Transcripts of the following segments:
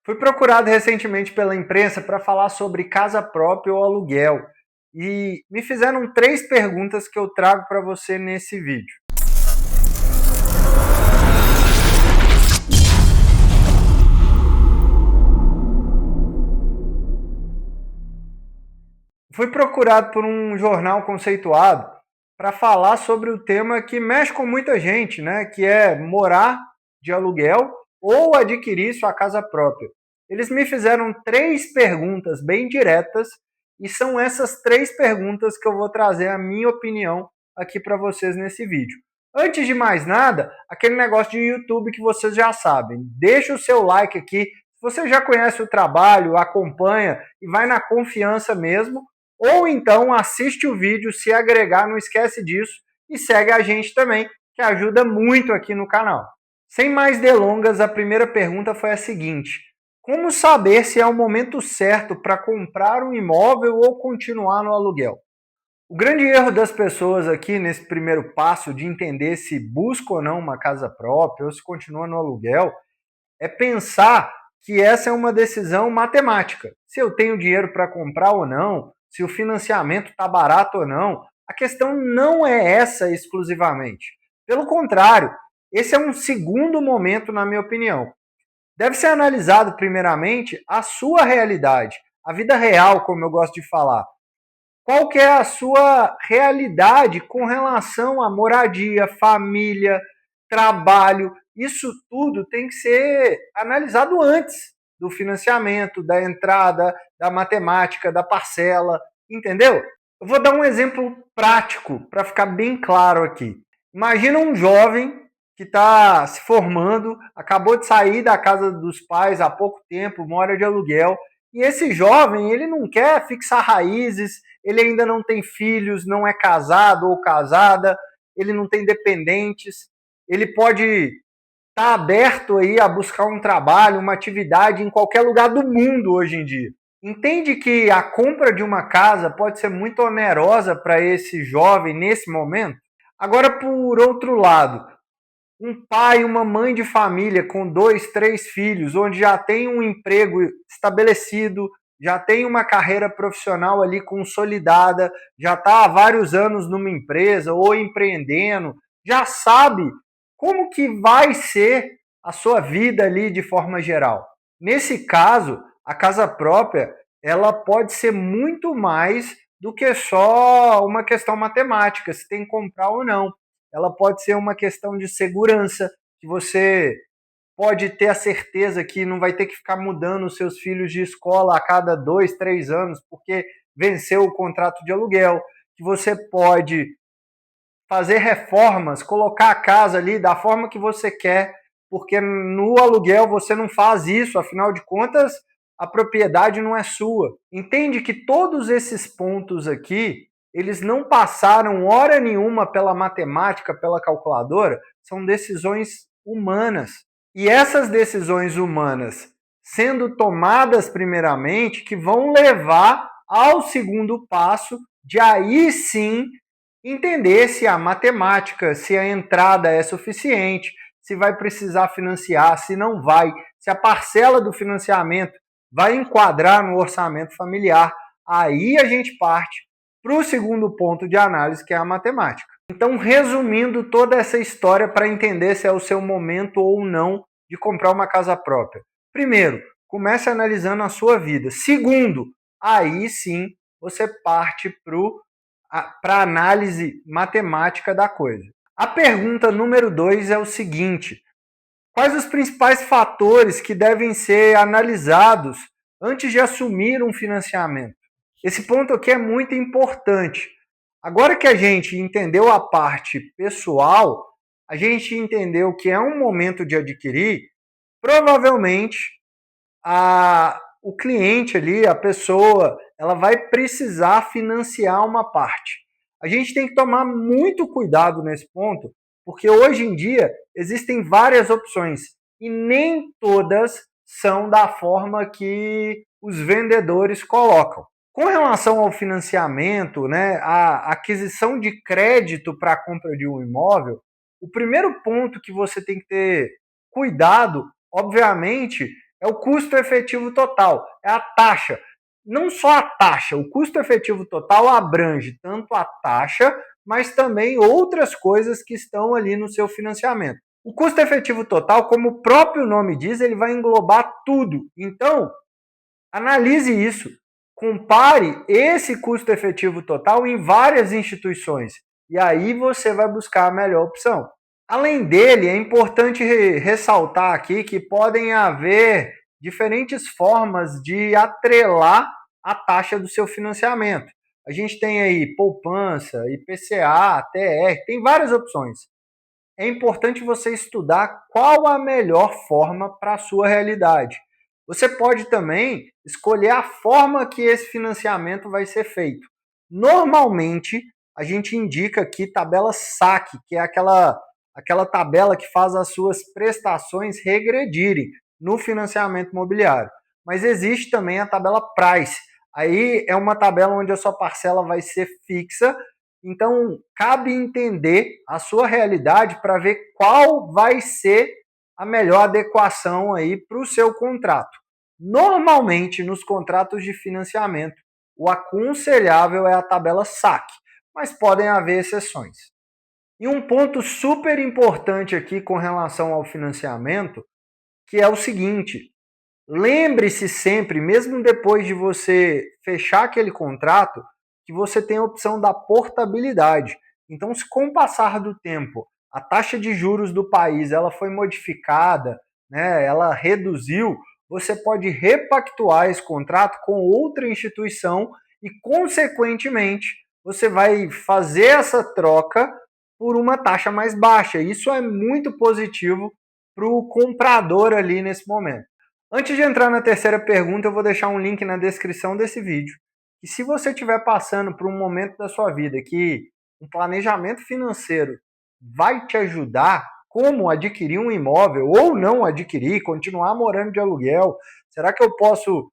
Fui procurado recentemente pela imprensa para falar sobre casa própria ou aluguel e me fizeram 3 perguntas que eu trago para você nesse vídeo. Fui procurado por um jornal conceituado para falar sobre o tema que mexe com muita gente, né? Que é morar de aluguel ou adquirir sua casa própria. Eles me fizeram 3 perguntas bem diretas e são essas 3 perguntas que eu vou trazer a minha opinião aqui para vocês nesse vídeo. Antes de mais nada, aquele negócio de YouTube que vocês já sabem. Deixa o seu like aqui. Se você já conhece o trabalho, acompanha e vai na confiança mesmo, ou então assiste o vídeo, se agregar, não esquece disso, e segue a gente também, que ajuda muito aqui no canal. Sem mais delongas, a primeira pergunta foi a seguinte: como saber se é o momento certo para comprar um imóvel ou continuar no aluguel? O grande erro das pessoas aqui nesse primeiro passo de entender se busca ou não uma casa própria ou se continua no aluguel é pensar que essa é uma decisão matemática. Se eu tenho dinheiro para comprar ou não, se o financiamento está barato ou não. A questão não é essa exclusivamente. Pelo contrário, esse é um segundo momento, na minha opinião. Deve ser analisado, primeiramente, a sua realidade, a vida real, como eu gosto de falar. Qual que é a sua realidade com relação à moradia, família, trabalho? Isso tudo tem que ser analisado antes do financiamento, da entrada, da matemática, da parcela, entendeu? Eu vou dar um exemplo prático para ficar bem claro aqui. Imagina um jovem que está se formando, acabou de sair da casa dos pais há pouco tempo, mora de aluguel, e esse jovem, ele não quer fixar raízes, ele ainda não tem filhos, não é casado ou casada, ele não tem dependentes, ele pode estar aberto aí a buscar um trabalho, uma atividade em qualquer lugar do mundo hoje em dia. Entende que a compra de uma casa pode ser muito onerosa para esse jovem nesse momento? Agora, por outro lado, um pai, uma mãe de família com 2, 3 filhos, onde já tem um emprego estabelecido, já tem uma carreira profissional ali consolidada, já está há vários anos numa empresa ou empreendendo, já sabe como que vai ser a sua vida ali de forma geral. Nesse caso, a casa própria, ela pode ser muito mais do que só uma questão matemática, se tem que comprar ou não. Ela pode ser uma questão de segurança, que você pode ter a certeza que não vai ter que ficar mudando os seus filhos de escola a cada 2, 3 anos, porque venceu o contrato de aluguel, que você pode fazer reformas, colocar a casa ali da forma que você quer, porque no aluguel você não faz isso, afinal de contas, a propriedade não é sua. Entende que todos esses pontos aqui, eles não passaram hora nenhuma pela matemática, pela calculadora, são decisões humanas. E essas decisões humanas sendo tomadas primeiramente, que vão levar ao segundo passo de aí sim entender se a matemática, se a entrada é suficiente, se vai precisar financiar, se não vai, se a parcela do financiamento vai enquadrar no orçamento familiar. Aí a gente parte para o segundo ponto de análise, que é a matemática. Então, resumindo toda essa história para entender se é o seu momento ou não de comprar uma casa própria. Primeiro, comece analisando a sua vida. Segundo, aí sim você parte para a análise matemática da coisa. A pergunta número 2 é o seguinte: quais os principais fatores que devem ser analisados antes de assumir um financiamento? Esse ponto aqui é muito importante. Agora que a gente entendeu a parte pessoal, a gente entendeu que é um momento de adquirir, provavelmente o cliente ali, a pessoa, ela vai precisar financiar uma parte. A gente tem que tomar muito cuidado nesse ponto, porque hoje em dia existem várias opções e nem todas são da forma que os vendedores colocam. Com relação ao financiamento, né, a aquisição de crédito para a compra de um imóvel, o primeiro ponto que você tem que ter cuidado, obviamente, é o custo efetivo total, é a taxa. Não só a taxa, o custo efetivo total abrange tanto a taxa, mas também outras coisas que estão ali no seu financiamento. O custo efetivo total, como o próprio nome diz, ele vai englobar tudo. Então, analise isso. Compare esse custo efetivo total em várias instituições. E aí você vai buscar a melhor opção. Além dele, é importante ressaltar aqui que podem haver diferentes formas de atrelar a taxa do seu financiamento. A gente tem aí poupança, IPCA, TR, tem várias opções. É importante você estudar qual a melhor forma para a sua realidade. Você pode também escolher a forma que esse financiamento vai ser feito. Normalmente, a gente indica aqui tabela saque, que é aquela tabela que faz as suas prestações regredirem no financiamento imobiliário. Mas existe também a tabela price. Aí é uma tabela onde a sua parcela vai ser fixa. Então, cabe entender a sua realidade para ver qual vai ser a melhor adequação aí para o seu contrato. Normalmente, nos contratos de financiamento, o aconselhável é a tabela saque, mas podem haver exceções. E um ponto super importante aqui com relação ao financiamento, que é o seguinte: lembre-se sempre, mesmo depois de você fechar aquele contrato, que você tem a opção da portabilidade. Então, se com o passar do tempo a taxa de juros do país ela foi modificada, né, ela reduziu, você pode repactuar esse contrato com outra instituição e, consequentemente, você vai fazer essa troca por uma taxa mais baixa. Isso é muito positivo para o comprador ali nesse momento. Antes de entrar na terceira pergunta, eu vou deixar um link na descrição desse vídeo. E se você estiver passando por um momento da sua vida que um planejamento financeiro vai te ajudar como adquirir um imóvel ou não adquirir, continuar morando de aluguel, será que eu posso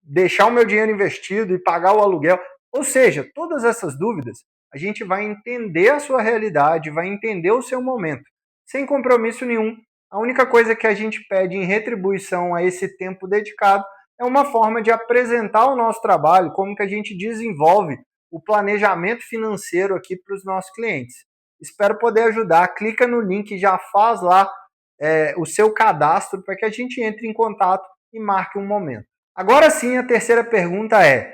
deixar o meu dinheiro investido e pagar o aluguel? Ou seja, todas essas dúvidas, a gente vai entender a sua realidade, vai entender o seu momento, sem compromisso nenhum. A única coisa que a gente pede em retribuição a esse tempo dedicado é uma forma de apresentar o nosso trabalho, como que a gente desenvolve o planejamento financeiro aqui para os nossos clientes. Espero poder ajudar. Clica no link e já faz lá o seu cadastro para que a gente entre em contato e marque um momento. Agora sim, a terceira pergunta é: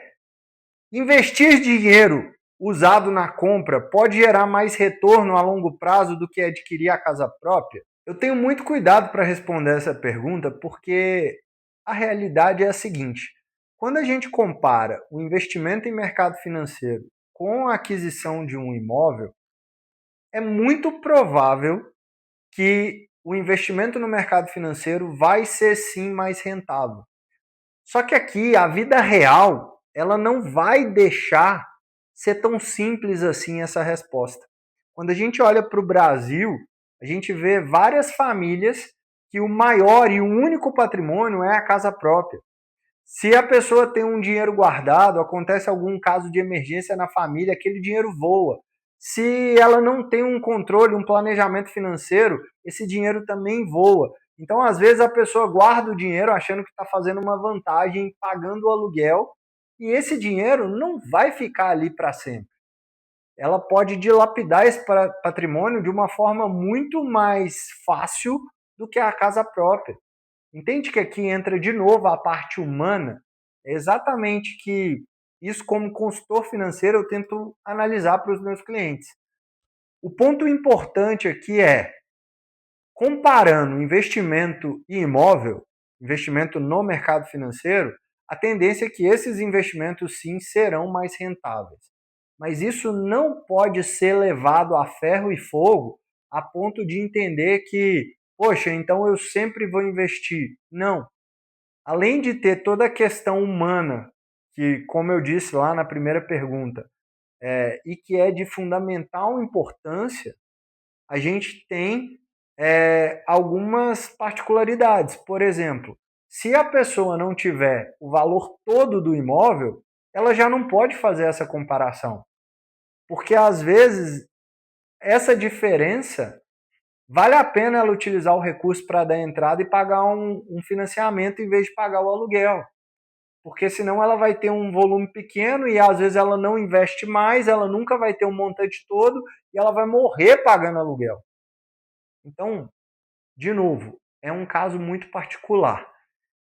investir dinheiro usado na compra pode gerar mais retorno a longo prazo do que adquirir a casa própria? Eu tenho muito cuidado para responder essa pergunta porque a realidade é a seguinte: quando a gente compara o investimento em mercado financeiro com a aquisição de um imóvel, é muito provável que o investimento no mercado financeiro vai ser sim mais rentável. Só que aqui a vida real, ela não vai deixar ser tão simples assim essa resposta. Quando a gente olha para o Brasil, a gente vê várias famílias que o maior e o único patrimônio é a casa própria. Se a pessoa tem um dinheiro guardado, acontece algum caso de emergência na família, aquele dinheiro voa. Se ela não tem um controle, um planejamento financeiro, esse dinheiro também voa. Então, às vezes, a pessoa guarda o dinheiro achando que está fazendo uma vantagem pagando o aluguel, e esse dinheiro não vai ficar ali para sempre. Ela pode dilapidar esse patrimônio de uma forma muito mais fácil do que a casa própria. Entende que aqui entra de novo a parte humana? É exatamente que isso, como consultor financeiro, eu tento analisar para os meus clientes. O ponto importante aqui é, comparando investimento e imóvel, investimento no mercado financeiro, a tendência é que esses investimentos sim serão mais rentáveis. Mas isso não pode ser levado a ferro e fogo a ponto de entender que, poxa, então eu sempre vou investir. Não. Além de ter toda a questão humana, que, como eu disse lá na primeira pergunta, e que é de fundamental importância, a gente tem algumas particularidades. Por exemplo, se a pessoa não tiver o valor todo do imóvel, ela já não pode fazer essa comparação. Porque, às vezes, essa diferença vale a pena ela utilizar o recurso para dar entrada e pagar um financiamento em vez de pagar o aluguel. Porque senão ela vai ter um volume pequeno e às vezes ela não investe mais, ela nunca vai ter um montante todo e ela vai morrer pagando aluguel. Então, de novo, é um caso muito particular.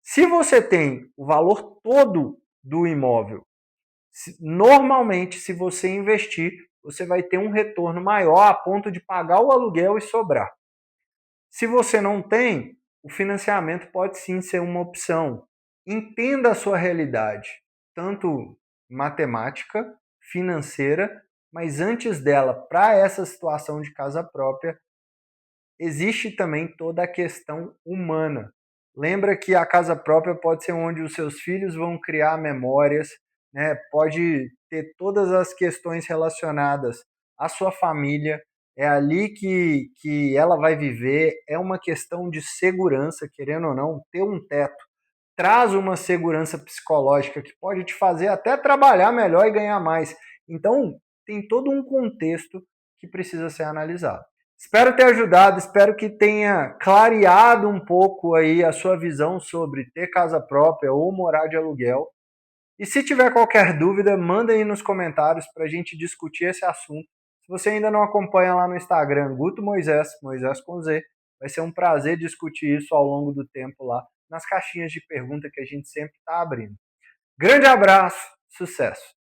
Se você tem o valor todo do imóvel, normalmente, se você investir, você vai ter um retorno maior a ponto de pagar o aluguel e sobrar. Se você não tem, o financiamento pode sim ser uma opção. Entenda a sua realidade, tanto matemática, financeira, mas antes dela, para essa situação de casa própria, existe também toda a questão humana. Lembra que a casa própria pode ser onde os seus filhos vão criar memórias, né? Pode ter todas as questões relacionadas à sua família, é ali que ela vai viver, é uma questão de segurança, querendo ou não, ter um teto traz uma segurança psicológica que pode te fazer até trabalhar melhor e ganhar mais. Então, tem todo um contexto que precisa ser analisado. Espero ter ajudado, espero que tenha clareado um pouco aí a sua visão sobre ter casa própria ou morar de aluguel. E se tiver qualquer dúvida, manda aí nos comentários para a gente discutir esse assunto. Se você ainda não acompanha lá no Instagram, Guto Moisés, Moisés com Z, vai ser um prazer discutir isso ao longo do tempo lá, nas caixinhas de pergunta que a gente sempre está abrindo. Grande abraço, sucesso!